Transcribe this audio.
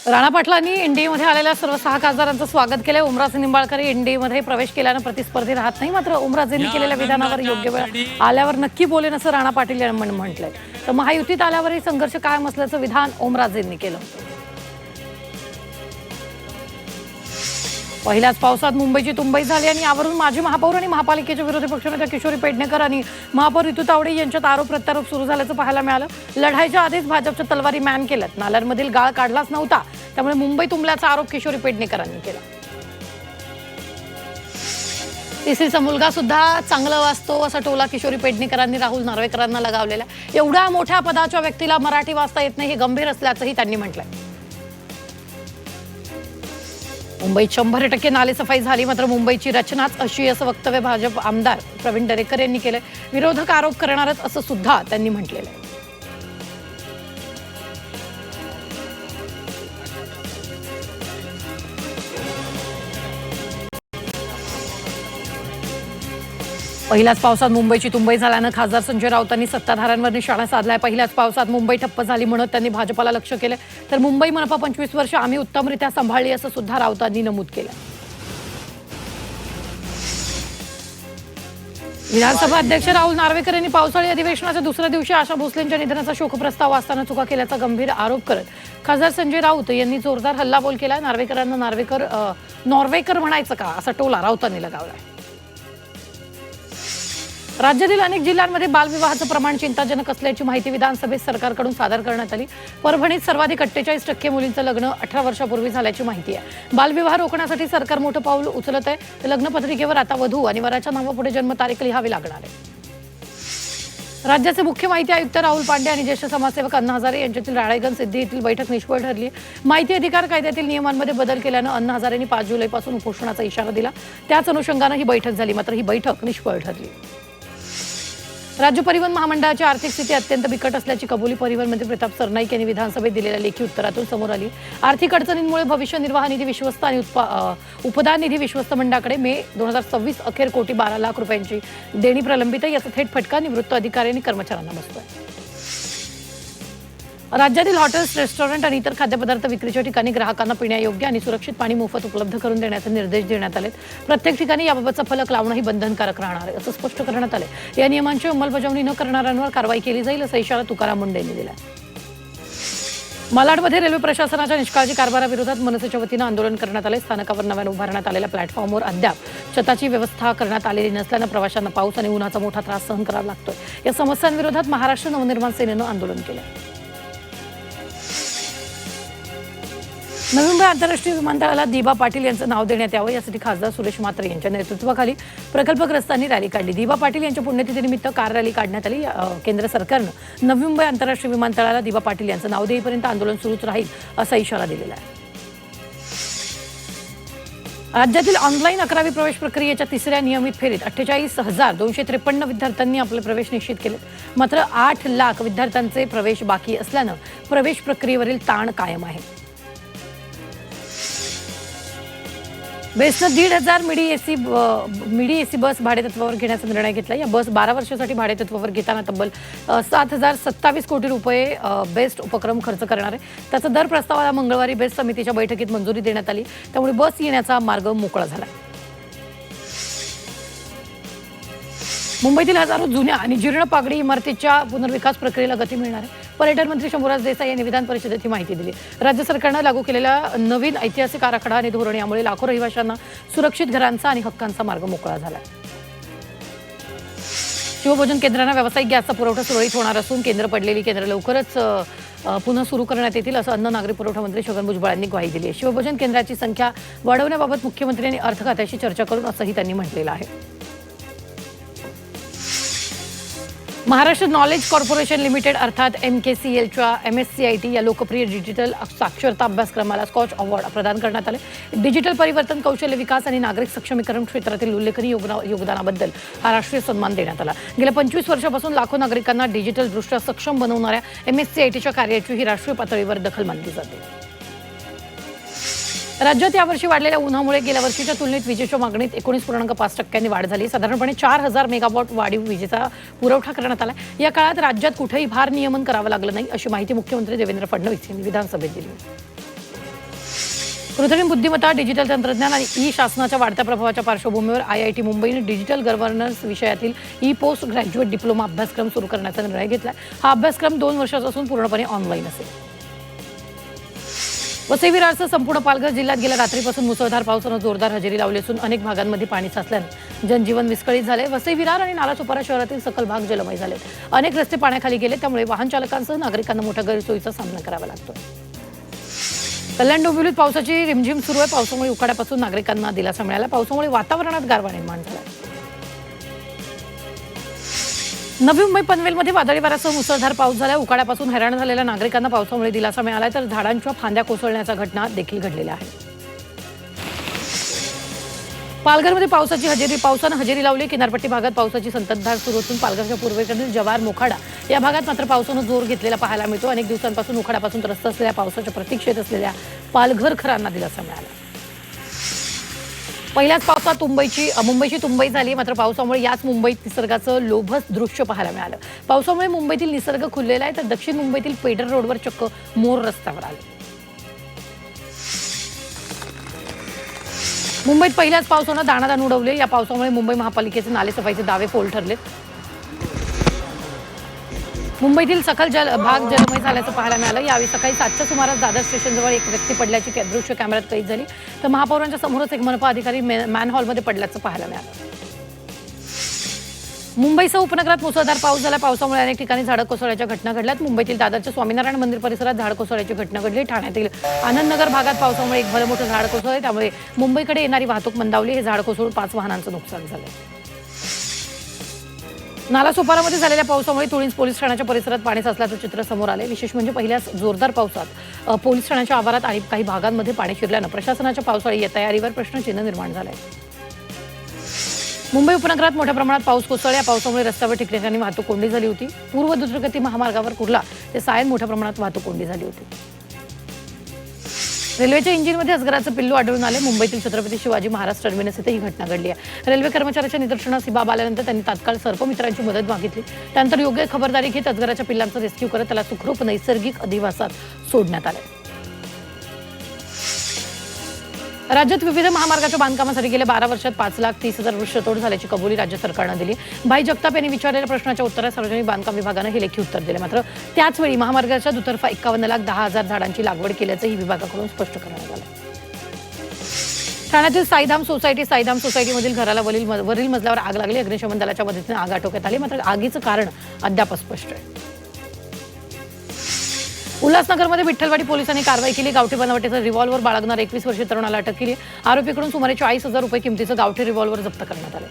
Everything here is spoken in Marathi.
राणा पाटलांनी एनडीएमध्ये आलेल्या सर्व 6 खासदारांचं स्वागत केलंय। ओमराजे निंबाळकर एनडीएमध्ये प्रवेश केल्यानं प्रतिस्पर्धी राहत नाही, मात्र ओमराजेंनी केलेल्या विधानावर योग्य वेळ आल्यावर नक्की बोलेन असं राणा पाटील यांनी म्हटलंय। तर महायुतीत आल्यावरही संघर्ष कायम असल्याचं विधान ओमराजेंनी केलं। पहिल्याच पावसात मुंबईची तुंबई झाली आणि यावरून माजी महापौर आणि महापालिकेच्या विरोधी पक्षनेत्या किशोरी पेडणेकर आणि महापौर ऋतू तावडे यांच्यात आरोप प्रत्यारोप सुरू झाल्याचं पाहायला मिळालं। लढाईच्या आधीच भाजपच्या तलवारी मॅन केल्यात। नाल्यांमधील गाळ काढलाच नव्हता, त्यामुळे मुंबई तुंबल्याचा आरोप किशोरी पेडणेकरांनी केला। तिसरीचा मुलगा सुद्धा चांगला वाचतो असा टोला किशोरी पेडणेकरांनी राहुल नार्वेकरांना लगावलेला। एवढ्या मोठ्या पदाच्या व्यक्तीला मराठी वाचता येत नाही हे गंभीर असल्याचंही त्यांनी म्हटलंय। मुंबईत 100% नालेसफाई झाली, मात्र मुंबईची रचनाच अशी असं वक्तव्य भाजप आमदार प्रवीण दरेकर यांनी केलंय। विरोधक आरोप करणारच असं सुद्धा त्यांनी म्हटलेलं आहे। पहिल्याच पावसात मुंबईची तुंबई झाल्यानं खासदार संजय राऊतांनी सत्ताधाऱ्यांवर निशाणा साधलाय। पहिल्याच पावसात मुंबई ठप्प झाली म्हणत त्यांनी भाजपला लक्ष्य केलं। तर मुंबई मनपा 25 वर्ष आम्ही उत्तमरित्या सांभाळली असं सुद्धा राऊतांनी नमूद केलं। विधानसभा अध्यक्ष राहुल नार्वेकर यांनी पावसाळी अधिवेशनाच्या दुसऱ्या दिवशी आशा भोसलेंच्या निधनाचा शोकप्रस्ताव वाचताना चुका केल्याचा गंभीर आरोप करत खासदार संजय राऊत यांनी जोरदार हल्लाबोल केला। नार्वेकरांना नॉर्वेकर म्हणायचं का असा टोला राऊतांनी लगावलाय। राज्यातील अनेक जिल्ह्यांमध्ये बालविवाहाचं प्रमाण चिंताजनक असल्याची माहिती विधानसभेत सरकारकडून सादर करण्यात आली। परभणीत सर्वाधिक 48% मुलींचं लग्न 18 वर्षापूर्वी झाल्याची माहिती आहे। बालविवाह रोखण्यासाठी सरकार मोठं पाऊल उचलत आहे। लग्नपत्रिकेवर आता वधू आणि वराच्या नावापुढे जन्मतारीख लिहावी लागणार आहे। राज्याचे मुख्य माहिती आयुक्त राहुल पांडे आणि ज्येष्ठ समाजसेवक अण्णा हजारे यांच्यातील राळेगण सिद्धी येथील बैठक निष्फळ ठरली। माहिती अधिकार कायद्यातील नियमांमध्ये बदल केल्यानं अण्णा हजारेंनी 5 जुलैपासून उपोषणाचा इशारा दिला। त्याच अनुषंगानं ही बैठक झाली, मात्र ही बैठक निष्फळ ठरली। राज्य परिवहन महामंडळाची आर्थिक स्थिती अत्यंत बिकट असल्याची कबुली परिवहन मंत्री प्रताप सरनाईक यांनी विधानसभेत दिलेल्या लेखी उत्तरातून समोर आली। आर्थिक अडचणींमुळे भविष्य निर्वाह निधी विश्वस्त आणि उपदान निधी विश्वस्त मंडळाकडे मे 2026 अखेर कोटी 12 लाख रुपयांची देणी प्रलंबित आहे। याचा थेट फटका निवृत्त अधिकारी आणि कर्मचाऱ्यांना बसतोय। राज्यातील हॉटेल्स, रेस्टॉरंट आणि इतर खाद्यपदार्थ विक्रीच्या ठिकाणी ग्राहकांना पिण्यायोग्य आणि सुरक्षित पाणी मोफत उपलब्ध करून देण्याचे निर्देश देण्यात आलेत। प्रत्येक ठिकाणी याबाबतचा फलक लावणंही बंधनकारक राहणार आहे असं स्पष्ट करण्यात आले। या नियमांची अंमलबजावणी न करणाऱ्यांवर कारवाई केली जाईल असा इशारा तुकाराम मुंडे यांनी दिला। मालाडमध्ये रेल्वे प्रशासनाच्या निष्काळजी कारभाराविरोधात मनसेच्या वतीनं आंदोलन करण्यात आले। स्थानकावर नव्याने उभारण्यात आलेल्या प्लॅटफॉर्मवर अद्याप छताची व्यवस्था करण्यात आलेली नसल्यानं प्रवाशांना पाऊस आणि उन्हाचा मोठा त्रास सहन करावा लागतोय। या समस्यांविरोधात महाराष्ट्र नवनिर्माण सेनेनं आंदोलन केलं। नवी मुंबई आंतरराष्ट्रीय विमानतळाला दिबा पाटील यांचं नाव देण्यात यावं यासाठी खासदार सुरेश म्हात्रे यांच्या नेतृत्वाखाली प्रकल्पग्रस्तांनी रॅली काढली। दिबा पाटील यांच्या पुण्यतिथीनिमित्त कार रॅली काढण्यात आली। केंद्र सरकारनं नवी मुंबई आंतरराष्ट्रीय विमानतळाला दिबा पाटील यांचं नाव देईपर्यंत आंदोलन सुरूच राहील असा इशारा दिलेला आहे। राज्यातील ऑनलाईन 11वी प्रवेश प्रक्रियेच्या तिसऱ्या नियमित फेरीत 48,253 विद्यार्थ्यांनी आपले प्रवेश निश्चित केले। मात्र 8 लाख विद्यार्थ्यांचे प्रवेश बाकी असल्यानं प्रवेश प्रक्रियेवरील ताण कायम आहे। बेस्टनं 1,500 मिडी एसी बस भाडेतत्वावर घेण्याचा निर्णय घेतला। या बस 12 वर्षांसाठी भाडेतत्वावर घेताना तब्बल 7,027 कोटी रुपये बेस्ट उपक्रम खर्च करणार आहे। त्याचा दर प्रस्तावाला मंगळवारी बेस्ट समितीच्या बैठकीत मंजुरी देण्यात आली, त्यामुळे बस येण्याचा मार्ग मोकळा झाला। मुंबईतील हजारो जुन्या आणि जीर्ण पागडी इमारतीच्या पुनर्विकास प्रक्रियेला गती मिळणार आहे। पर्यटन मंत्री शंभूराज देसाई यांनी विधान परिषदेत ही माहिती दिली। राज्य सरकारनं लागू केलेल्या नवीन ऐतिहासिक आराखडा आणि धोरण यामुळे लाखो रहिवाशांना सुरक्षित घरांचा आणि हक्कांचा मार्ग मोकळा झाला। शिवभोजन केंद्रांना व्यावसायिक गॅसचा पुरवठा सुरळीत होणार असून पडलेली केंद्र लवकरच पुन्हा सुरू करण्यात येतील असं अन्न नागरी पुरवठा मंत्री छगन भुजबळ यांनी ग्वाही दिली आहे। शिवभोजन केंद्राची संख्या वाढवण्याबाबत मुख्यमंत्र्यांनी अर्थ खात्याशी चर्चा करून असंही त्यांनी म्हटलेलं आहे। महाराष्ट्र नॉलेज कॉर्पोरेशन लिमिटेड अर्थात MKCLच्या MSCIT या लोकप्रिय डिजिटल साक्षरता अभ्यासक्रमाला स्कॉच अवॉर्ड प्रदान करण्यात आले। डिजिटल परिवर्तन, कौशल्य विकास आणि नागरिक सक्षमीकरण क्षेत्रातील उल्लेखनीय योगदानाबद्दल हा राष्ट्रीय सन्मान देण्यात आला। गेल्या 25 वर्षापासून लाखो नागरिकांना डिजिटलदृष्ट्या सक्षम बनवणाऱ्या MSCITच्या कार्याची ही राष्ट्रीय पातळीवर दखल मानली जाते। राज्यात यावर्षी वाढलेल्या उन्हामुळे गेल्या वर्षीच्या तुलनेत विजेच्या मागणीत 19.5% वाढ झाली। साधारणपणे 4,000 मेगावॉट वाढीव विजेचा पुरवठा करण्यात आला। या काळात राज्यात कुठेही भारनियमन करावं लागलं नाही अशी माहिती मुख्यमंत्री देवेंद्र फडणवीस यांनी विधानसभेत दिली। कृत्रिम बुद्धिमत्ता, डिजिटल तंत्रज्ञान आणि ई शासनाच्या वाढत्या प्रभावाच्या पार्श्वभूमीवर IIT मुंबईने डिजिटल गव्हर्नन्स विषयातील ई पोस्ट ग्रॅज्युएट डिप्लोमा अभ्यासक्रम सुरू करण्याचा निर्णय घेतला. हा अभ्यासक्रम 2 वर्षाचा असून पूर्णपणे ऑनलाईन असेल. वसई विरारसह संपूर्ण पालघर जिल्ह्यात गेल्या रात्रीपासून मुसळधार पावसानं जोरदार हजेरी लावली असून अनेक भागांमध्ये पाणी साचल्याने जनजीवन विस्कळीत झाले. वसई विरार आणि नालासोपारा शहरातील सखल भाग जलमय झाले. अनेक रस्ते पाण्याखाली गेले, त्यामुळे वाहन चालकांसह नागरिकांना मोठ्या गैरसोयीचा सामना करावा लागतो. कल्याण डोंबिवलीत पावसाची रिमझिम सुरू आहे. पावसामुळे उकाड्यापासून नागरिकांना दिलासा मिळाला. पावसामुळे वातावरणात गारवा निर्माण झाला. नवी मुंबई पनवेलमध्ये वादळी वाऱ्यासह मुसळधार पाऊस झाला. उकाड्यापासून हैराण झालेल्या नागरिकांना पावसामुळे दिलासा मिळाला, तर झाडांच्या फांद्या कोसळण्याच्या घटना देखील घडलेल्या आहेत. पालघरमध्ये पावसानं हजेरी लावली. किनारपट्टी भागात पावसाची संततधार सुरू असून पालघरच्या पूर्वेकडील जव्हार मोखाडा या भागात मात्र पावसानं जोर घेतलेला पाहायला मिळतो. अनेक दिवसांपासून उकाड्यापासून त्रस्त असलेल्या पावसाच्या प्रतीक्षेत असलेल्या पालघरकरांना दिलासा मिळाला. पहिल्याच पावसात मुंबईची तुंबई झाली. मात्र पावसामुळे याच मुंबईत निसर्गाचं लोभस दृश्य पाहायला मिळालं. पावसामुळे मुंबईतील निसर्ग खुललेला आहे, तर दक्षिण मुंबईतील पेडर रोडवर चक्क मोर रस्त्यावर आले. मुंबईत पहिल्याच पावसानं दाणादाण उडवले. या पावसामुळे मुंबई महापालिकेचे नालेसफाईचे दावे फोल ठरले. मुंबईतील सखल भाग जलमय झाल्याचं पाहायला मिळालं. यावेळी सकाळी 7च्या सुमारास दादर स्टेशनजवळ एक व्यक्ती पडल्याची दृश्य कॅमेऱ्यात कैद झाली, तर महापौरांच्या समोरच एक मनपा अधिकारी मॅनहॉलमध्ये पडल्याचं पाहायला मिळालं. मुंबईसह उपनगरात मुसळधार पाऊस झाला. पावसामुळे अनेक ठिकाणी झाडं कोसळण्याच्या घटना घडल्यात. मुंबईतील दादरच्या स्वामीनारायण मंदिर परिसरात झाड कोसळण्याची घटना घडली. ठाण्यातील आनंदनगर भागात पावसामुळे एक भलं मोठं झाड कोसळले, त्यामुळे मुंबईकडे येणारी वाहतूक मंदावली. हे झाड कोसळून 5 वाहनांचं नुकसान झालं. नालासोपारामध्ये झालेल्या पावसामुळे तुळींज पोलीस ठाण्याच्या परिसरात पाणी साचल्याचं चित्र समोर आले. विशेष म्हणजे पहिल्याच जोरदार पावसात पोलीस ठाण्याच्या आवारात आणि काही भागांमध्ये पाणी शिरल्यानं प्रशासनाच्या पावसाळी तयारीवर प्रश्नचिन्ह निर्माण झालंय. मुंबई उपनगरात मोठ्या प्रमाणात पाऊस कोसळला. या पावसामुळे रस्त्यावर ठिकठिकाणी वाहतूक कोंडी झाली होती. पूर्व द्रुतगती महामार्गावर कुर्ला ते सायन मोठ्या प्रमाणात वाहतूक कोंडी झाली होती. रेल्वेच्या इंजिनमध्ये अजगराचं पिल्लू आढळून आले. मुंबईतील छत्रपती शिवाजी महाराज टर्मिनस इथे ही घटना घडली आहे. रेल्वे कर्मचाऱ्याच्या निदर्शनास बाब आल्यानंतर त्यांनी तात्काळ सर्पमित्रांची मदत मागितली. त्यानंतर योग्य खबरदारी घेत अजगराच्या पिल्लांचं रेस्क्यू करत त्याला सुखरूप नैसर्गिक अधिवासात सोडण्यात आले. राज्यात विविध महामार्गाच्या बांधकामासाठी गेल्या 12 वर्षात 5,30,000 वृक्षतोड झाल्याची कबुली राज्य सरकारनं दिली. भाई जगताप यांनी विचारलेल्या प्रश्नाच्या उत्तरात सार्वजनिक बांधकाम विभागानं हे लेखी उत्तर दिले. मात्र त्याचवेळी महामार्गाच्या दुतर्फा 51,10,000 झाडांची लागवड केल्याचंही विभागाकडून स्पष्ट करण्यात आलं. ठाण्यातील साईधाम सोसायटीमधील घराला वरील मजल्यावर आग लागली. अग्निशमन दलाच्या मदतीने आग आटोक्यात आली. मात्र आगीचं कारण अद्याप अस्पष्ट आहे. उल्हासनगरमध्ये विठ्ठलवाडी पोलिसांनी कारवाई केली. गावठी बनावटीचा रिव्हॉल्वर बाळगणारा 21 वर्षीय तरुणाला अटक केली. आरोपीकडून सुमारे 40,000 रुपये किमतीचं गावठी रिव्हॉल्वर जप्त करण्यात आलं.